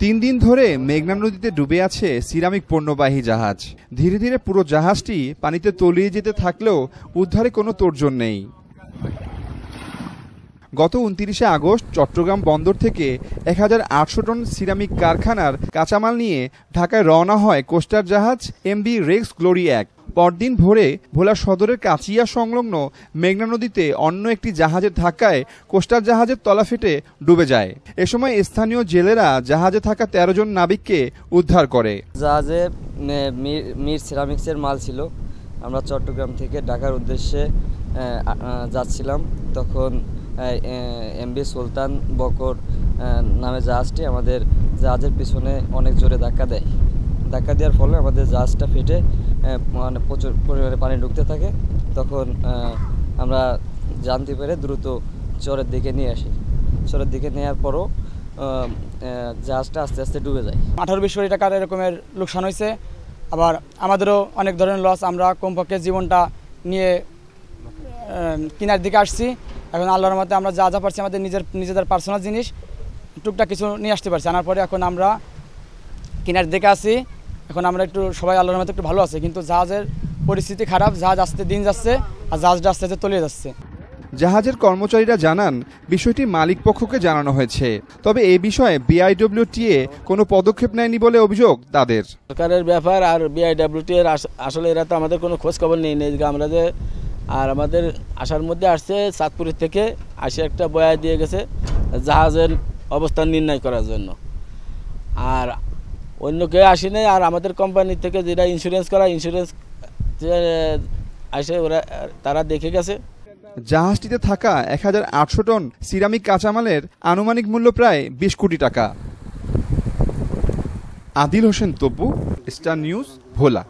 তিন দিন ধরে মেঘনা নদীতে ডুবে আছে সিরামিক পণ্যবাহী জাহাজ। ধীরে ধীরে পুরো জাহাজটি পানিতে তলিয়ে যেতে থাকলেও উদ্ধারে কোনো তোড়জোড় নেই। গত ২৯শে আগস্ট চট্টগ্রাম বন্দর থেকে ১,৮০০ টন সিরামিক কারখানার কাঁচামাল নিয়ে ঢাকায় রওনা হয় কোস্টার জাহাজ এমভি রেক্স গ্লোরি ১। পরদিন ভোরে ভোলা সদরের কাচিয়া সংলগ্ন মেঘনা নদীতে অন্য একটি জাহাজের ধাক্কায় কোস্টার জাহাজের তলা ফেটে ডুবে যায়। এ সময় স্থানীয় জেলেরা জাহাজে থাকা ১৩ জন নাবিককে উদ্ধার করে। জাহাজে মির সিরামিক্সের মাল ছিল। আমরা চট্টগ্রাম থেকে ঢাকার উদ্দেশ্যে যাচ্ছিলাম। তখন এমভি সুলতান বকর নামে জাহাজটি আমাদের জাহাজের পিছনে অনেক জোরে ধাক্কা দেয়। ধাক্কা দেওয়ার ফলে আমাদের জাহাজটা ফেটে মানে প্রচুর পরিমাণে পানি ঢুকতে থাকে। তখন আমরা জানতে পেরে দ্রুত চরের দিকে নিয়ে আসি। চরের দিকে নেওয়ার পরও জাহাজটা আস্তে আস্তে ডুবে যায়। 18-20 কোটি টাকার এরকমের লোকসান হয়েছে। আবার আমাদেরও অনেক ধরনের লস। আমরা কমপক্ষে জীবনটা নিয়ে কিনার দিকে আসছি। এখন আল্লাহর রহমতে আমরা যা যা পারছি আমাদের নিজেদের পার্সোনাল জিনিস টুকটাক কিছু নিয়ে আসতে পারছি। আনার পরে এখন আমরা কিনার দিকে আছি। এখন আমরা একটু সবাই আল্লাহর রহমতে একটু ভালো আছে, কিন্তু জাহাজের পরিস্থিতি খারাপ। জাহাজ আস্তে দিন যাচ্ছে আর জাহাজটা আস্তে আস্তে তলিয়ে যাচ্ছে। জাহাজের কর্মচারীরা জানান বিষয়টি মালিক পক্ষকে জানানো হয়েছে, তবে এই বিষয়ে বিআইডব্লিউটিএ কোনো পদক্ষেপ নেয়নি বলে অভিযোগ তাদের। সরকারের ব্যাপার আর বিআইডব্লিউটিএর আসলে এরা তো আমাদের কোনো খোঁজ খবর নেই। আমরা যে আর আমাদের আসার মধ্যে আসছে চাঁদপুরের থেকে আসে একটা বয়া দিয়ে গেছে জাহাজের অবস্থান নির্ণয় করার জন্য, আর অন্য কেউ আসে নাই। আর আমাদের কোম্পানি থেকে যেটা ইন্স্যুরেন্স করা ইন্স্যুরেন্স আসে ওরা তারা দেখে গেছে। জাহাজটিতে থাকা ১,৮০০ টন সিরামিক কাঁচামালের আনুমানিক মূল্য প্রায় ২০ কোটি টাকা। আদিল হোসেন তব্বু, স্টার নিউজ, ভোলা।